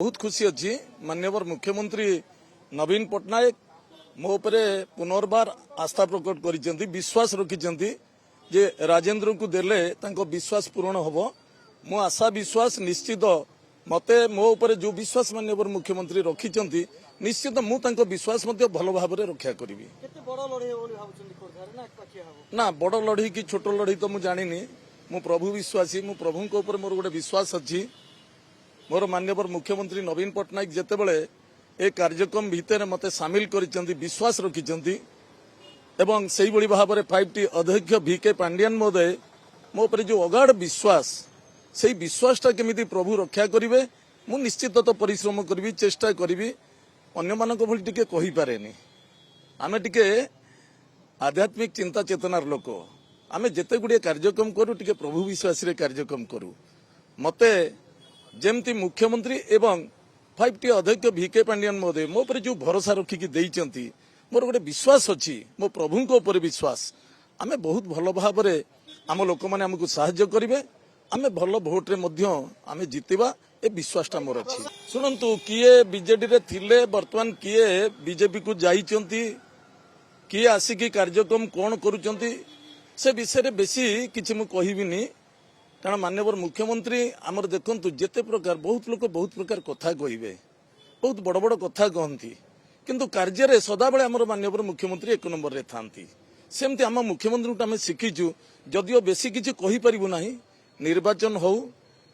बहुत खुशी अच्छी माननीय मुख्यमंत्री नवीन पट्टनायक मो उपरे पुनर्बार आस्था प्रकट कर विश्वास रखिंट जे राजेंद्र को देले तांको विश्वास पूर्ण हम मो आशा विश्वास निश्चित मते मो उपरे जो विश्वास माननीय मुख्यमंत्री रखिंट निश्चित मु तांको विश्वास मध्य भल भाव रक्षा करी ना बड़ लड़ई कि छोट लड़ई तो मुझे जानी मु प्रभु विश्वासी मु प्रभु को ऊपर मोर गोटे विश्वास अच्छी मोर माननीय मुख्यमंत्री नवीन पट्टनायक जितेबले ए कार्यक्रम भितर मते सामिल करिसेंती विश्वास रखिसेंती एवं सेही बड़ी भाव में 5T अध्यक्ष VK पांडियन महोदय मो पर जो अगाध विश्वास से विश्वासटा केमिति प्रभु रक्षा करिवे मु निश्चित तो परिश्रम करी चेष्टा करी अन्य मानक भली टिके कहि पारेनी आमे टिके आध्यात्मिक चिंता चेतनार लोक आमे जेते गुडे कार्यक्रम करू टिके प्रभु विश्वास रे कार्यक्रम करू मते जेमती मुख्यमंत्री एवं 5T अध्यक्ष VK पांडियन महोदय मो पर जो भरोसा रखिकी देइचंती मोर गोटे विश्वास अच्छी मो प्रभु ऊपर विश्वास आमे बहुत भल भाव में आम लोक मैंने आमको साहाय्य करेंगे आमे भल भोट रे आमे जीतवा ए विश्वासटा मोर अच्छी शुणु किए बीजेडी रे थिले बर्तमान किए बीजेपी को जाइचंती किए आसिकी कार्यक्रम कौन करुचंती से विषय बेसी किछि मु कहिबिनी कारण माननीय मुख्यमंत्री आमर देखंतु जेते प्रकार बहुत लोग बहुत प्रकार कथा कहिबे बहुत बड़ बड़ कथा कहती किंतु कार्य रे सदाबेले आमर माननीय मुख्यमंत्री एक नंबर रे थांती सेमती आम मुख्यमंत्री को आमे शिखिचु जदियो बेसी किछि कहि परिबु नाही निर्वाचन हो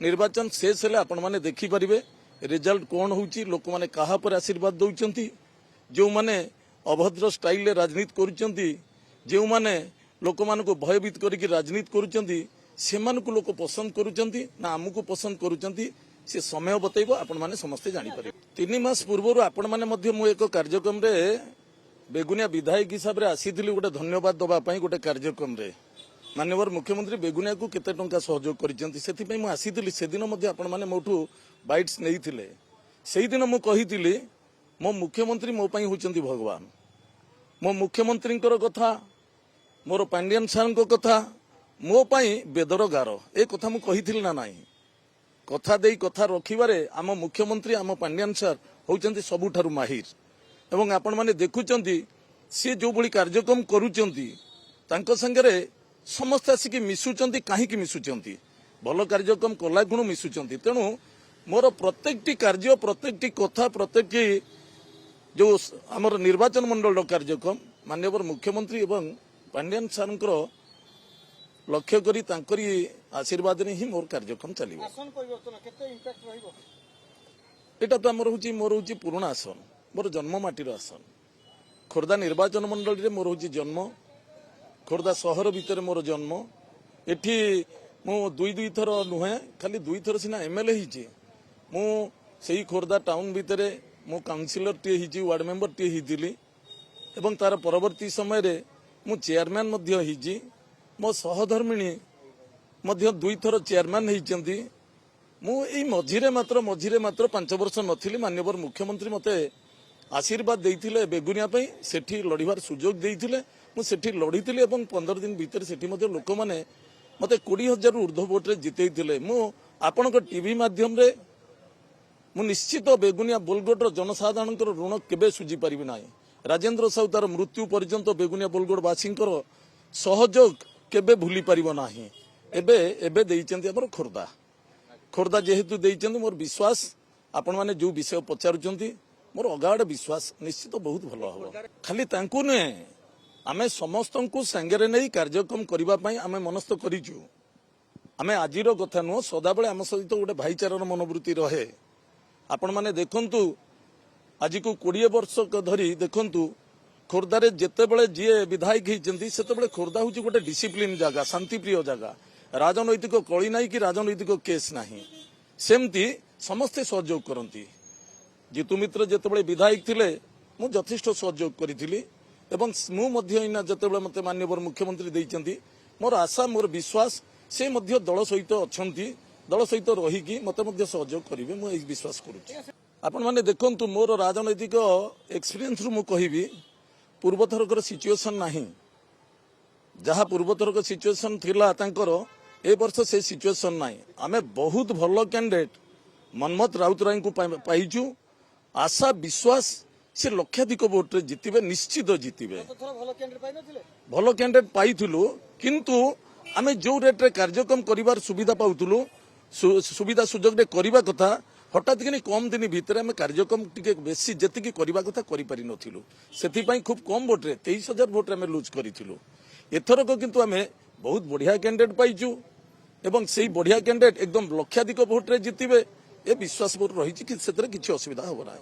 निर्वाचन शेष हेले आपण माने देखि परिबे रिजल्ट कौन होउची लोक माने काहा पर आशीर्वाद दउचंती जो माने अभद्र स्टाइल रे राजनीति करूचंती जो माने लोक मानको भयभीत करिकि राजनीति करूचंती सेमानकु लोक पसंद करूचंती ना आमको पसंद करूचंती से समय बतैबो आपण माने समस्ते जानि पारे 3 मास पूर्व आपण माने मध्य मु एक कार्यक्रम रे बेगुनिया विधायक हिसाब रे आसीथिली गोटे धन्यवाद दबा पई गोटे कार्यक्रम रे माननीय मुख्यमंत्री बेगुनिया को केते टंका सहयोग करिसेंती सेति पई मु आसीथिली से दिन मध्य आपण माने मोठू बाइट्स नेइथिले सेही दिन मु कहिथिली मो मुख्यमंत्री मो पई होचंती भगवान मो मुख्यमंत्रींकर कथा मोर पांडियन सार को कथा मो पाई बेदर गार ए कथा मु कहिथिली ना नाही कथा देई कथा रखिबारे आम मुख्यमंत्री आम पांडियन सार होचंती सबुठारु माहिर एवं आपण माने देखुचंती सी जो बड़ी कार्यक्रम करूचंती तांको संगरे समस्त आसिक मिसुचंती काहीकि मिसुचंती भल कार्यक्रम कला गुण मिसुचंती तेणु मोर प्रत्येकटी कार्य प्रत्येकटी कथा प्रत्येकटी जो आमर निर्वाचन मंडल कार्यक्रम माननीय मुख्यमंत्री एवं पांडियन सारंकर लक्ष्य करी तांकरी आशीर्वाद ने ही मोर कार्यक्रम चलिबो एटा तो आमर होची मोर होची पुराना आसन मोर जन्म माटीर आसन खोर्धा निर्वाचन मंडल रे मोर होची जन्म खोर्धा शहर भितर मोर जन्म एठी मु दुई थर नुहे खाली 2 थर सिना एमएलए हिची मु सेही खोर्धा टाउन भितर मु काउंसिलर टी हिची वार्ड मेंबर टी हितिली एवं तार परवर्ती समय रे मु चेयरमैन मध्य हिची मो सहधर्मिणी मध्य 2 थर चेयरमैन होती मु मझिरे मात्र 5 वर्ष नथिली माननीय मुख्यमंत्री मते आशीर्वाद देइथिले बेगुनिया पई सेठी लड़ीबार सुजोग देइथिले मु सेठी लड़ीथिले एवं 15 दिन भीतर सेठी मते लोक माने मते 20,000 ऊर्ध्व वोट रे जितेइथिले मु आपनक टीवी माध्यम रे मु निश्चित बेगुनिया बोलगोड जनसाधारण ऋण केबे सुझी पारिबि नाही राजेंद्र साहू तार मृत्यु पर्यंत बेगुनिया बोलगोड वासींकर सहयोग केबे भूली पारिबो नाही एबे एबे देइचंती हमर खोर्धा जेहेतु देइचंती मोर विश्वास आपण माने जो विषय पचारुचंती मोर अगाध विश्वास निश्चित बहुत भलो हो खाली तांकु ने आमे समस्त को संगरे नै कार्यक्रम करिबा पई आमे मनस्थ करिजु आमे आजिरो कथा नो सदाबेले आम सहित गोटे भाईचारार मनोवृत्ति रहे आपण माने देखंतु आज को 20 वर्ष धरी देखंतु खोर्धारे जेतेबेले जीए विधायक होती से खोर्धा हूँ गोटे डिसिप्लिन जगह शांतिप्रिय जगह राजनैतिक कली ना कि राजनैतिक केस ना सेमती समस्ते सहयोग करती जीतू मित्र जितेबले विधायक थिले मु यथेष्ट सहयोग करी जितेबले मते माननीय मुख्यमंत्री देइचंती मोर आशा मोर विश्वास से मध्य दल सहित अछंती दल सहित रहीकि मते मध्य सहयोग करिवे मु एई विश्वास करूची आपण माने देखंतु मोर राजनैतिक एक्सपीरियंस रु मु कहिबी पूर्वथरकर सिचुएशन नाही जहाँ पूर्वथरक सिचुएशन थिला तांकर ए वर्ष से सिचुएशन नाही आमे बहुत भल कैंडिडेट मनमथ राउतराय को पाइचु आशा विश्वास से लक्षाधिक भोट जितबे निश्चित जितबे भल कैंडिडेट पाइलु किंतु आमे जो रेट रे कार्यक्रम करिवार सुविधा पाउतलु सुविधा सुजोग रे करिवा कथा हठात कि कम दिन भितर आम कार्यक्रम टिके बेसी जेतिकी करबा कथा करि पारि नथिलु सेति पई खूब कम भोट रे 23,000 भोट रे आम लूज करिथिलु एथरक किंतु आम बहुत बढ़िया कैंडिडेट पाइचु एवं सेही बढ़िया कैंडिडेट एकदम लक्षाधिक भोट रे जितिबे ए विश्वास मोर रही कि सेतरे किछि असुविधा होबो ना।